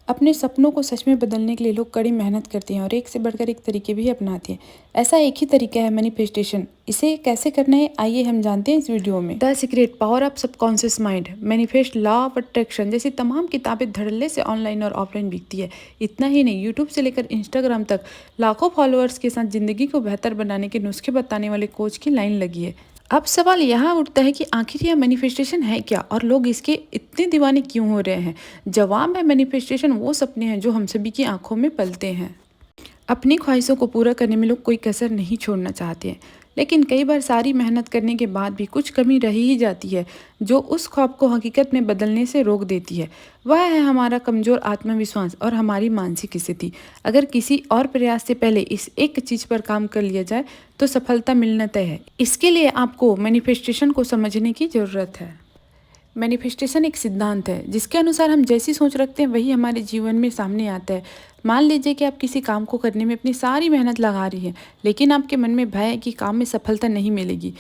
अपने सपनों को सच में बदलने के लिए लोग कड़ी मेहनत करते हैं और एक से बढ़कर एक तरीके भी अपनाते हैं। ऐसा एक ही तरीका है मैनिफेस्टेशन। इसे कैसे करना है आइए हम जानते हैं इस वीडियो में। The secret power of subconscious mind, manifest, law of attraction जैसी तमाम किताबें धड़ल्ले से ऑनलाइन और ऑफलाइन बिकती है। इतना ही नहीं, यूट्यूब से लेकर इंस्टाग्राम तक लाखों फॉलोअर्स के साथ जिंदगी को बेहतर बनाने के नुस्खे बताने वाले कोच की लाइन लगी है। अब सवाल यहाँ उठता है कि आखिर यह मैनिफेस्टेशन है क्या और लोग इसके इतने दीवाने क्यों हो रहे हैं। जवाब है, मैनिफेस्टेशन वो सपने हैं जो हम सभी की आंखों में पलते हैं। अपनी ख्वाहिशों को पूरा करने में लोग कोई कसर नहीं छोड़ना चाहते हैं, लेकिन कई बार सारी मेहनत करने के बाद भी कुछ कमी रह ही जाती है जो उस ख्वाब को हकीकत में बदलने से रोक देती है। वह है हमारा कमज़ोर आत्मविश्वास और हमारी मानसिक स्थिति। अगर किसी और प्रयास से पहले इस एक चीज़ पर काम कर लिया जाए तो सफलता मिलना तय है। इसके लिए आपको मैनिफेस्टेशन को समझने की ज़रूरत है। मैनिफेस्टेशन एक सिद्धांत है जिसके अनुसार हम जैसी सोच रखते हैं वही हमारे जीवन में सामने आता है। मान लीजिए कि आप किसी काम को करने में अपनी सारी मेहनत लगा रही हैं, लेकिन आपके मन में भय है कि काम में सफलता नहीं मिलेगी,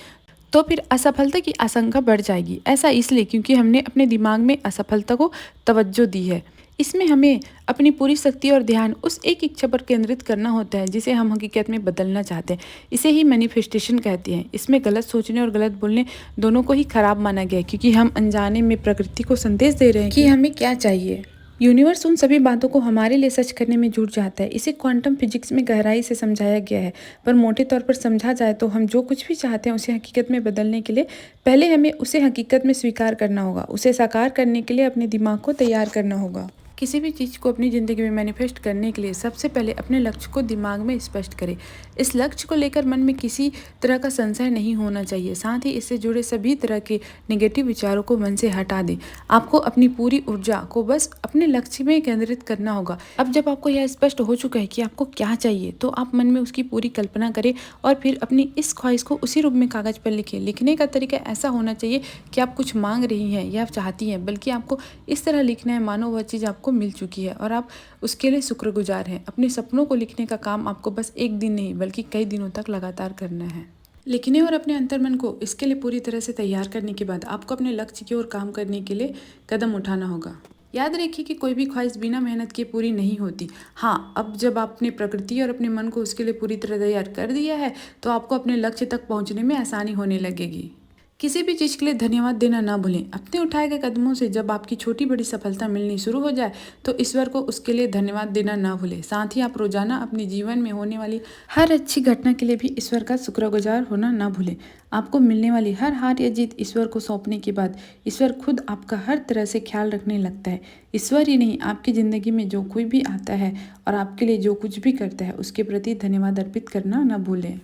तो फिर असफलता की आशंका बढ़ जाएगी। ऐसा इसलिए क्योंकि हमने अपने दिमाग में असफलता को तवज्जो दी है। इसमें हमें अपनी पूरी शक्ति और ध्यान उस एक इच्छा पर केंद्रित करना होता है जिसे हम हकीकत में बदलना चाहते हैं। इसे ही मैनिफेस्टेशन कहते हैं। इसमें गलत सोचने और गलत बोलने दोनों को ही खराब माना गया है, क्योंकि हम अनजाने में प्रकृति को संदेश दे रहे हैं कि हमें क्या चाहिए। यूनिवर्स उन सभी बातों को हमारे लिए सच करने में जुट जाता है। इसे क्वांटम फिजिक्स में गहराई से समझाया गया है, पर मोटे तौर पर समझा जाए तो हम जो कुछ भी चाहते हैं उसे हकीकत में बदलने के लिए पहले हमें उसे हकीकत में स्वीकार करना होगा। उसे साकार करने के लिए अपने दिमाग को तैयार करना होगा। किसी भी चीज़ को अपनी ज़िंदगी में मैनिफेस्ट करने के लिए सबसे पहले अपने लक्ष्य को दिमाग में स्पष्ट करें। इस लक्ष्य को लेकर मन में किसी तरह का संशय नहीं होना चाहिए। साथ ही इससे जुड़े सभी तरह के नेगेटिव विचारों को मन से हटा दें। आपको अपनी पूरी ऊर्जा को बस अपने लक्ष्य में केंद्रित करना होगा। अब जब आपको यह स्पष्ट हो चुका है कि आपको क्या चाहिए, तो आप मन में उसकी पूरी कल्पना करें और फिर अपनी इस ख्वाहिश को उसी रूप में कागज़ पर लिखें। लिखने का तरीका ऐसा होना चाहिए कि आप कुछ मांग रही हैं या चाहती हैं, बल्कि आपको इस तरह लिखना है मानो वह चीज़ आपको मिल चुकी है और आप उसके लिए शुक्रगुजार हैं। अपने सपनों को लिखने का काम आपको बस एक दिन नहीं बल्कि कई दिनों तक लगातार करना है। लिखने और अपने अंतर्मन को इसके लिए पूरी तरह से तैयार करने के बाद आपको अपने लक्ष्य की ओर काम करने के लिए कदम उठाना होगा। याद रखिए कि कोई भी ख्वाहिश बिना मेहनत के पूरी नहीं होती। हाँ, अब जब आपने प्रकृति और अपने मन को उसके लिए पूरी तरह तैयार कर दिया है तो आपको अपने लक्ष्य तक पहुँचने में आसानी होने लगेगी। किसी भी चीज़ के लिए धन्यवाद देना ना भूलें। अपने उठाए गए कदमों से जब आपकी छोटी बड़ी सफलता मिलनी शुरू हो जाए तो ईश्वर को उसके लिए धन्यवाद देना ना भूलें। साथ ही आप रोजाना अपने जीवन में होने वाली हर अच्छी घटना के लिए भी ईश्वर का शुक्रगुजार होना ना भूलें। आपको मिलने वाली हर हार या जीत ईश्वर को सौंपने के बाद ईश्वर खुद आपका हर तरह से ख्याल रखने लगता है। ईश्वर ही नहीं, आपकी ज़िंदगी में जो कोई भी आता है और आपके लिए जो कुछ भी करता है उसके प्रति धन्यवाद अर्पित करना ना भूलें।